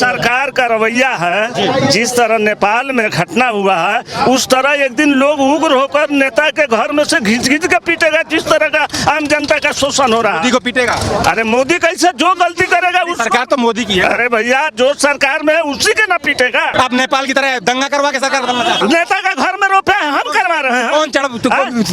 सरकार का रवैया है, जिस तरह नेपाल में घटना हुआ है उस तरह एक दिन लोग उग्र होकर नेता के घर में से घिंच के पीटेगा। जिस तरह का आम जनता का शोषण हो रहा है, मोदी को पीटेगा। अरे मोदी कैसे, जो गलती करेगा उस सरकार तो मोदी की है। अरे भैया जो सरकार में है उसी के ना पीटेगा। आप नेपाल की तरह दंगा करवा के सरकार बदलना चाहते हैं। नेता का घर में रोपे हैं, हम करवा रहे हैं। कौन चढ़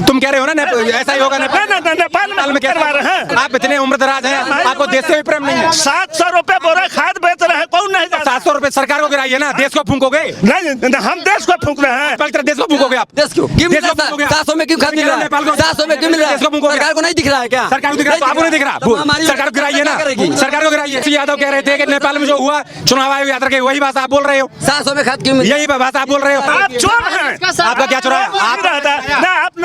तुम कह रहे हो ना ऐसा ही होगा नेपाल में करवा रहे हैं। आप इतने उम्रदराज हैं, आपको देश से भी प्रेम नहीं है। 700 रुपए बोरा खाद बेच रहे हैं, कौन नहीं? 700 रुपए सरकार को गिराइए ना, देश को फूंकोगे? नहीं, हम देश को फूंक रहे हैं। देश को फूंकोगे आप? देश क्यों मिल रहा है? 700 में क्यों खाद मिल रहा है? 700 में क्यों मिल रहा है? सरकार को नहीं दिख रहा है क्या? सरकार को दिख रहा है, आपको नहीं दिख रहा? सरकार को गिराइए ना, सरकार को गिराइए। यादव कह रहे थे कि नेपाल में जो हुआ चुनाव आयोग यात्रा के, वही बात आप बोल रहे हो। 700 में खाद क्यों मिल? यही बात आप बोल रहे हो। आप चोर हैं। आपका क्या चुराया?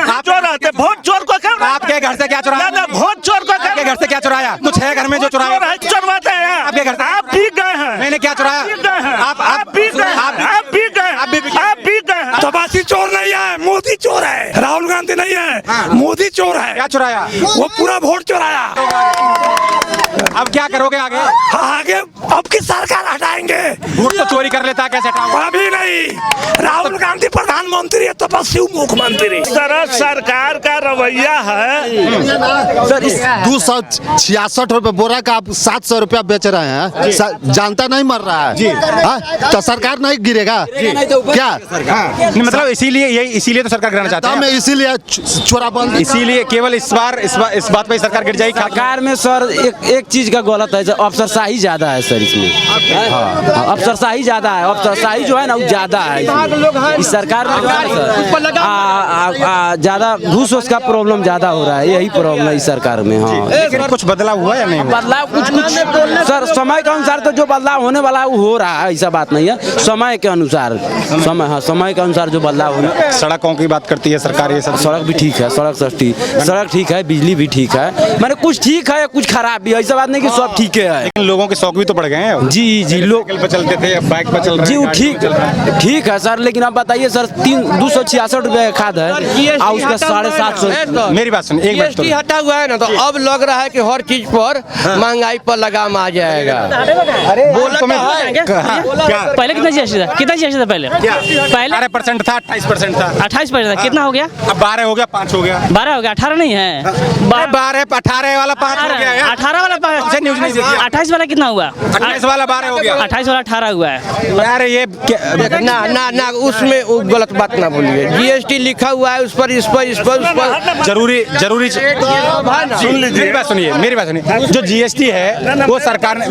आप चोर रहते, वोट चोर को क्या? आपके घर से क्या चुराया? वोट चोर को क्या? आपके घर से क्या चुराया? कुछ है घर में जो चुराया? चुरवाते हैं आपके घर से। आप पीक गए हैं। मैंने क्या चुराया? आप पीक गए, आप पीक गए। तबासी चोर नहीं है, मोदी चोर है। राहुल गांधी नहीं है, मोदी चोर है। क्या चुराया? वो पूरा वोट चुराया। अब क्या करोगे आगे? आगे अब की सरकार हटाएंगे। वोट तो चोरी कर लेता, कैसे हटाओगे? अभी नहीं, राहुल गांधी प्रधानमंत्री है, तपस्वी मुख्यमंत्री। इस तरह सरकार का रवैया है। 266 रुपए बोरा का आप 700 रुपया बेच रहे हैं। जनता नहीं मर रहा है तो सरकार नहीं गिरेगा क्या? मतलब इसीलिए तो सरकार गिराना चाहते हैं। इसीलिए चोराबंद, इसीलिए केवल इस बात पे सरकार गिर जाएगी। सरकार में सर एक चीज का गलत है, अफसरशाही ज्यादा है सर इसमें। अफसरशाही ज्यादा है, अफसरशाही जो है ना वो ज्यादा है इस सरकार में। ज्यादा घूस उसका प्रॉब्लम ज्यादा हो रहा है, यही प्रॉब्लम है इस सरकार में। हाँ, कुछ बदलाव हुआ या नहीं? बदलाव कुछ सर समय के अनुसार तो जो बदलाव होने वाला है वो हो रहा है, ऐसा बात नहीं है। समय के अनुसार समय के अनुसार जो बदलाव होना। सड़कों की बात करती है सरकार, ये सब सड़क भी ठीक है, सड़क ठीक है, बिजली भी ठीक है, मैंने कुछ ठीक है कुछ खराब भी है, ऐसा बात नहीं कि सब ठीक है। लेकिन लोगों के शौक भी तो बढ़ गए हैं। जी लोग पे चलते थे, अब बाइक पर चल रहे हैं। जी वो ठीक है सर, लेकिन आप बताइए सर 266 रुपए खाद है और उसका 750। मेरी बात सुनिए, एक बात GST हटा हुआ है ना, तो अब लग रहा है कि हर चीज पर महंगाई पर लगाम आ जाएगा। पहले कितना GST था? कितना GST था पहले? 18% था, 28% था, 28% था। कितना हो गया? अब 12 हो गया, 5 हो गया। 12 हो गया, 18 नहीं है। 12 18 वाला 5 हो गया यार। 18 वाला 5 न्यूज़ नहीं देखी। 28 वाला कितना हुआ? 28 वाला 12 हो गया। 28 वाला 18 हुआ है। यार ये ना उसमें वो गलत बात ना बोलिए। GST लिखा हुआ है उस पर जरूरी सुन लीजिए, मेरी बात सुनिए। जो GST है वो सरकार ने,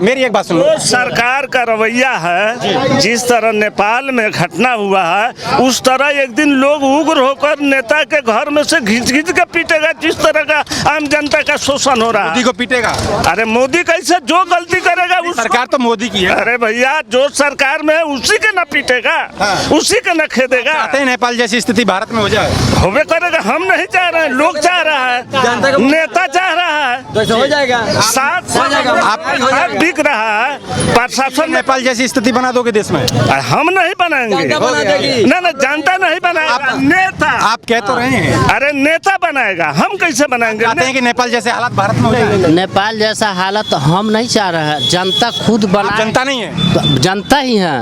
मेरी एक बात सुन लो। सरकार का रवैया है, जिस तरह नेपाल में घटना हुआ है उस तरह एक दिन लोग उग्र होकर नेता के घर में से घिंच के पीटेगा। जिस तरह का आम जनता का शोषण हो रहा है, मोदी को पीटेगा। अरे मोदी कैसे, जो गलती करेगा उस सरकार तो मोदी की है। अरे भैया जो सरकार में है उसी के न पीटेगा, उसी के न खेदेगा। चाहते हैं नेपाल जैसी स्थिति भारत में हो जाए? होवे करेगा, हम नहीं चाह रहे हैं, लोग चाह रहा है, नेता चाह रहा है, तो हो जाएगा। आप बिक रहा है प्रशासन। नेपाल जैसी स्थिति बना दोगे देश में? हम नहीं बनाएंगे, ना जनता नहीं बनाएगा, नेता। आप कह तो रहे हैं। अरे नेता बनाएगा, हम कैसे बनाएंगे? चाहते हैं कि नेपाल जैसे हालात भारत में हो जाए? नेपाल जैसा हालत हम नहीं चाह रहे हैं, जनता खुद बना। जनता नहीं है, जनता ही है।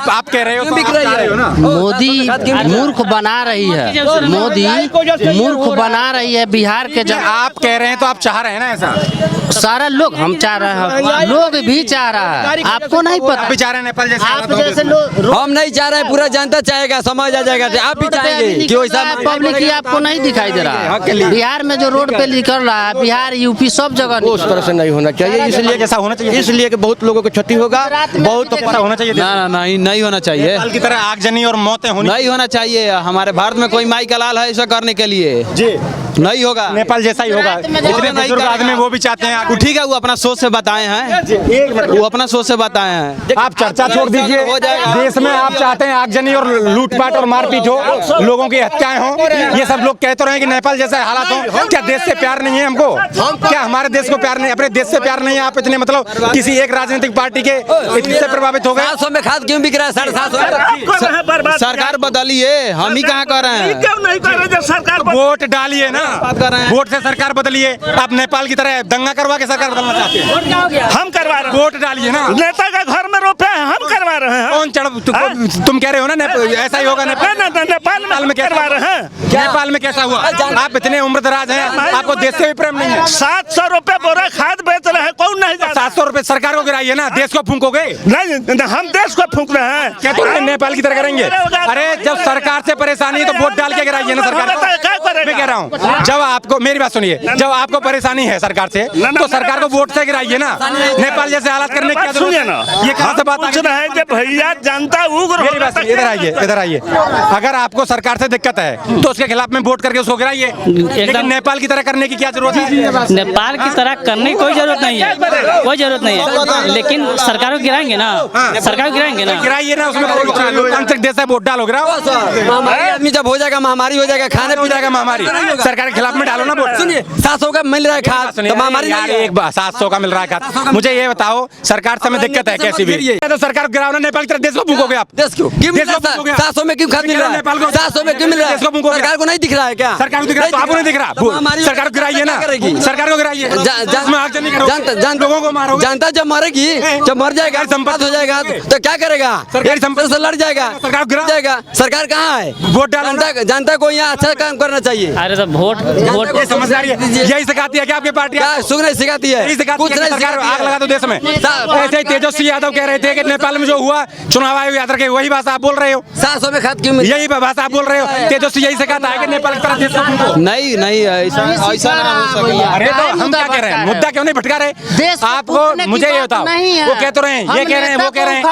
आप कह रहे हो, बिक रही है ना। मोदी मूर्ख बना रही है, मोदी मूर्ख बना रही है बिहार के आप कह रहे हैं तो आप चाह रहे हैं ना ऐसा? सारा लोग हम चाह रहे हैं, लोग भी चाह रहा है, आपको नहीं पता? आप भी चाह रहे हैं नेपाल जैसे आप जैसे लोग? हम नहीं चाह रहे, पूरा जनता चाहेगा, समझ आ जाएगा। आप भी चाहेंगे कि वैसा पब्लिक ही आपको नहीं दिखाई दे रहा है। बिहार में जो रोड पे निकल रहा है, बिहार यूपी सब जगह उस तरह से नहीं होना चाहिए। इसलिए जैसा होना चाहिए, इसलिए कि बहुत लोगों को क्षति होगा, बहुत ऐसा होना चाहिए। नहीं होना चाहिए। नेपाल की तरह आगजनी और मौतें होनी नहीं होना चाहिए। हमारे भारत में कोई माई का लाल है ऐसा करने के लिए? जी नहीं होगा, नेपाल जैसा ही होगा। जितने बुजुर्ग आदमी वो भी चाहते हैं। ठीक है, वो अपना सोच से बताए हैं, वो अपना सोच से बताए हैं। आप चर्चा छोड़ दीजिए। देश में आप चाहते हैं आगजनी और लूटपाट और मारपीट हो, लोगों की हत्याएं हो, ये सब लोग कहते रहे कि नेपाल जैसा हालात हो। क्या देश से प्यार नहीं है हमको? क्या हमारे देश को प्यार नहीं, अपने देश से प्यार नहीं है? आप इतने मतलब किसी एक राजनीतिक पार्टी के इससे प्रभावित हो गए? 700 में खाद क्यों बिक रहा है? 750। सरकार बदलिए, हम ही कहाँ कर रहे हैं? क्यों नहीं कर रहे? सरकार वोट डालिए ना, बात कर रहे हैं। वोट से सरकार बदलिए। आप नेपाल की तरह दंगा करवा के सरकार बदलना चाहते हैं? हम करवा रहे हैं। वोट डालिए ना। नेता का घर में रहे हैं? कौन तुम कह रहे हो ना ऐसा ही होगा नेपाल में करवा रहे हैं। नेपाल में कैसा हुआ? आप इतने उम्रदराज हैं, आपको देश से भी प्रेम नहीं है। 700 रुपए बोरा खाद बेच रहे हैं, कौन नहीं जाता? 700 रुपए सरकार को गिराइए ना, देश को फूंकोगे? नहीं, हम देश को फूंक रहे हैं। क्या तुम नेपाल की तरह करेंगे? अरे जब सरकार से परेशानी है तो वोट डाल के गिराइए ना सरकार को। मैं कह रहा हूँ, जब आपको, मेरी बात सुनिए, जब आपको परेशानी है सरकार से तो सरकार को वोट से गिराइए ना। नेपाल जैसे हालात करने की क्या जरूरत है? ये कहाँ से बात पूछ रहे हैं कि भैया जनता उग्र हो रहा है। इधर आइए। अगर आपको सरकार से दिक्कत है तो उसके खिलाफ में वोट करके उसको गिराइए, लेकिन नेपाल की तरह करने की क्या जरूरत है? नेपाल की तरह करने की कोई जरूरत नहीं है, कोई जरूरत नहीं है, लेकिन सरकार को गिराएंगे ना, सरकार को गिराएंगे ना, गिराइए ना। उसमें लोकतांत्रिक देश है, वोट डालो, गिराओ। आदमी जब हो जाएगा महामारी हो जाएगा, खाने हो जाएगा महामारी, सरकार के खिलाफ में डालो ना वोट। सुनिए 700 का मिल रहा है खाद, तो महामारी यार एक बार 700 का मिल रहा है खाद। मुझे ये बताओ, सरकार से में दिक्कत है कैसी भी, तो सरकार गिराओ ना। नेपाल की तरह देश को फूकोगे आप? देश को क्यों मिल रहा है? 700 में क्यों खाद मिल रहा है? 700 में क्यों मिल रहा है? सरकार को नहीं दिख रहा है क्या? सरकार को दिख रहा है तो आपको नहीं दिख रहा? सरकार को गिराइए ना, सरकार को गिराइए। लोगों को मारो, जनता जब मरेगी, जब मर जाएगा, संपत्ति हो जाएगा तो क्या करेगा? सरकारी संपत्ति से लड़ जाएगा, सरकार गिरा जाएगा। सरकार कहाँ है? वोट डालना, जनता को यहाँ अच्छा काम करना चाहिए। अरे तो वोट ये समझदारी है, यही सिखाती है क्या आपकी पार्टी? क्या सुख नहीं सिखाती है? कुछ नहीं, सरकार आग लगा दो देश में। ऐसे ही तेजस्वी यादव कह रहे थे कि नेपाल में जो हुआ चुनाव आयोग याद रखे, वही भाषा आप बोल रहे हो। 700 में खाद क्यों मिल? यही भाषा आप बोल रहे हो। तेजस्वी यही सिखाता है कि नेपाल की तरह देश को। नहीं ऐसा अरे तो हम क्या कह रहे हैं? मुद्दा क्यों नहीं भटका रहे? आपको मुझे ये बताओ, वो कह तो रहे हैं, ये कह रहे हैं, वो कह रहे हैं,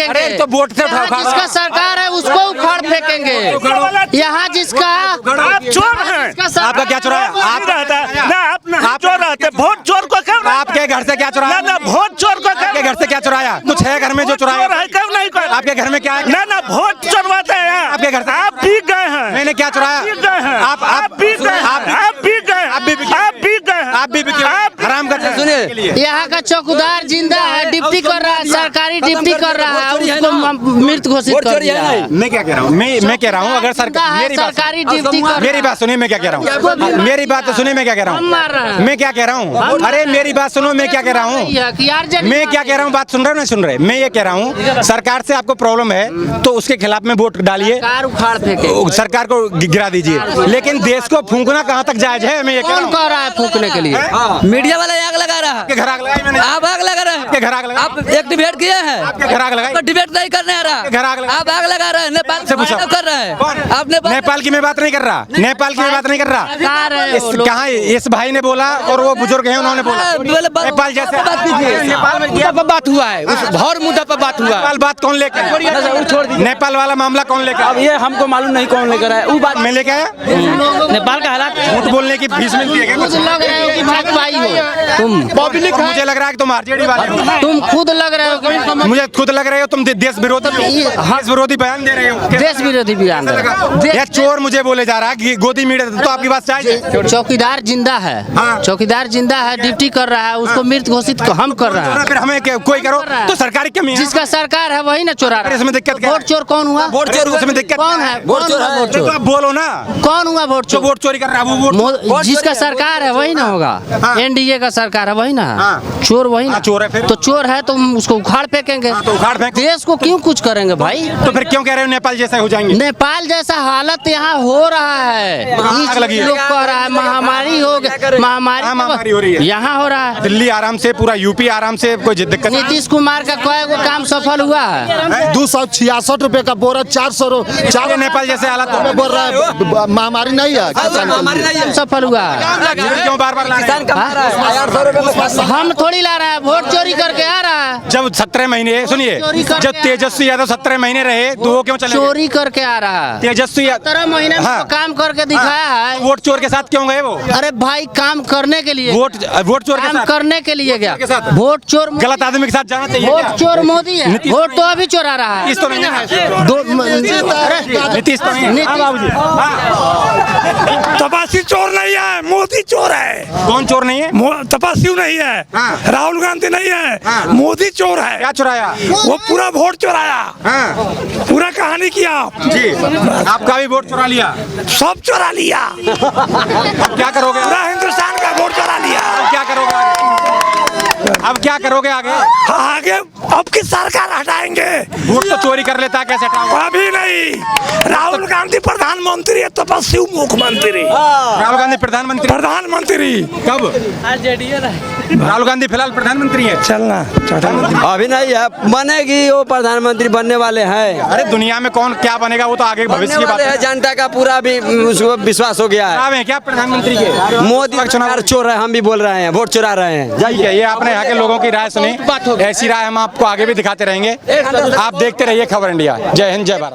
अरे तो वोट से जिसका सरकार है उसको उखाड़ फेंकेंगे। यहाँ जिसका आप चोर हैं। आपका क्या चुराया? आप चोर रहते, वोट चोर को क्यों? आपके घर से क्या चुराया? ना वोट चोर को आपके घर से क्या चुराया? कुछ है घर में जो चुराया? क्यों नहीं कर? आपके घर में क्या है? ना वोट चोरवाते हैं आपके घर से। आप पी गए हैं। मैंने क्या चुराया? आप पी गए, आप पी गए, आप भी हराम करते हैं। सुनिए, यहाँ का चौकीदार जिंदा है, डिप्टी कर रहा है, सरकारी डिप्टी कर रहा है, उसको मृत घोषित कर दिया है। मैं क्या कह रहा हूँ, मैं कह रहा हूँ, अगर सरकारी डिप्टी कर, मेरी बात सुनिए, मैं क्या कह रहा हूँ, मेरी बात तो सुनिए, मैं क्या कह रहा हूँ, मैं क्या कह रहा हूँ, अरे मेरी बात सुनो, मैं क्या कह रहा हूँ, मैं क्या कह रहा हूँ, बात सुन रहे हो नहीं सुन रहे? मैं ये कह रहा हूँ, सरकार से आपको प्रॉब्लम है तो उसके खिलाफ में वोट डालिए, उखाड़ फेंके, सरकार को गिरा दीजिए, लेकिन देश को फूंकना कहाँ तक जायज है? मैं ये कौन कह रहा है फूंकने के लिए? मीडिया वाला आग लगा रहा है। घर आग लगाई मैंने, आप आग लगा रहे हैं, घर आग लगाई, आप एक डिबेट किए हैं, आपके घर आग लगाई, डिबेट नहीं करने आ रहा, घर आग लगाई, आप आग लगा रहे हैं। नेपाल से पूछा कर रहा है, आपने नेपाल की मैं बात नहीं कर रहा, नेपाल की मैं बात नहीं कर रहा, कहाँ इस भाई ने बोला और वो बुजुर्ग है उन्होंने बोला नेपाल जैसे नेपाल में बात हुआ है, उस भर मुद्दा पर बात हुआ। नेपाल बात कौन लेकर? नेपाल वाला मामला कौन लेकर? अब ये हमको मालूम नहीं कौन लेकर आया, वो बात मैं लेके आया। नेपाल का हालात झूठ बोलने की फीस मिलती है क्या? लग रहे हो कि भाजपाई हो तुम, पब्लिक मुझे लग रहा है कि तुम आरजेडी वाले हो। तुम खुद लग रहे हो कि मुझे खुद लग रहे हो तुम देश विरोधी बयान दे रहे हो, देश विरोधी बयान। ये चोर मुझे बोले जा रहा है कि गोदी मीडिया, तो आपकी बात चाहिए। चौकीदार जिंदा है, चौकीदार जिंदा है, ड्यूटी कर रहा है, उसको मृत घोषित हम कर रहे हैं, फिर हमें कोई करो तो सरकारी कमी है। जिसका सरकार है वही ना चोरा रहा है। इसमें दिक्कत क्या है? वोट चोर कौन हुआ? वोट चोर उसमें दिक्कत कौन है? वोट चोर आप बोलो ना, कौन हुआ वोट जो चोर? वोट चोरी कर रहा है वो वोट जिसका सरकार है वही ना होगा, एनडीए का सरकार है वही ना, चोर वही ना, चोर है फिर, तो चोर है तो उसको उखाड़ फेंकेंगे, तो उखाड़ फेंक, देश को क्यों कुछ करेंगे भाई? तो फिर क्यों कह रहे हो नेपाल जैसा हो जाएंगे? नेपाल जैसा हालत यहाँ हो रहा है, आग लगी है, लोग कह रहा है महामारी हो गई, महामारी हो रही है, यहाँ हो रहा है। दिल्ली आराम से, पूरा यूपी आराम से, कोई दिक्कत नहीं। नीतीश कुमार का कोई वो काम सफल हुआ है? 266 रुपए का बोरा 400 नेपाल जैसे हालत बोल रहा है, महामारी नहीं है, सफल हुआ है। क्यों बार बार ला रहे हैं? हम थोड़ी ला रहा है, वोट चोरी करके आ रहा है। जब 17 महीने सुनिए, जब तेजस्वी यादव 17 महीने रहे तो वो क्यों चले? चोरी करके आ रहा है। तेजस्वी 17 महीने में काम करके दिखाया है। वोट चोर के साथ क्यों गए वो? अरे भाई काम करने के लिए, वोट चोर के काम साथ करने के लिए गया, साथ वोट चोर गलत आदमी के साथ जाना चाहिए। वोट चोर मोदी है, वोट तो अभी चोरा रहा है। नीतीश तो नहीं है, नीतीश तो नहीं है। बाबूजी तपासी चोर नहीं है, मोदी चोर है। कौन चोर नहीं है? तपासी नहीं है, राहुल गांधी नहीं है, मोदी चोर है। क्या चुराया? वो पूरा वोट चुराया, पूरा कहानी किया जी, आपका भी वोट चुरा लिया, सब चुरा लिया, अब क्या करोगे? पूरा हिंदुस्तान का वोट चुरा लिया। क्या करोगे? अब क्या करोगे आगे? आगे अब की सरकार हटाएंगे। वोट तो चोरी कर लेता है, कैसे हटाओगे? अभी नहीं। राहुल गांधी प्रधानमंत्री है, तपस्वी मुख्यमंत्री। राहुल गांधी प्रधानमंत्री कब? राहुल गांधी फिलहाल प्रधानमंत्री है। चलना अभी नहीं है, बनेगी, वो प्रधानमंत्री बनने वाले हैं। अरे दुनिया में कौन क्या बनेगा वो तो आगे भविष्य की बात है। जनता का पूरा भी उसको विश्वास हो गया है। चुनाव है क्या प्रधानमंत्री के? मोदी चुनाव चोर है, हम भी बोल रहे हैं, वोट चुरा रहे हैं। ठीक है, ये आपने यहाँ के लोगों की राय सुनी। ऐसी राय हम आपको आगे भी दिखाते रहेंगे। आप देखते रहिए खबर इंडिया। जय हिंद, जय भारत।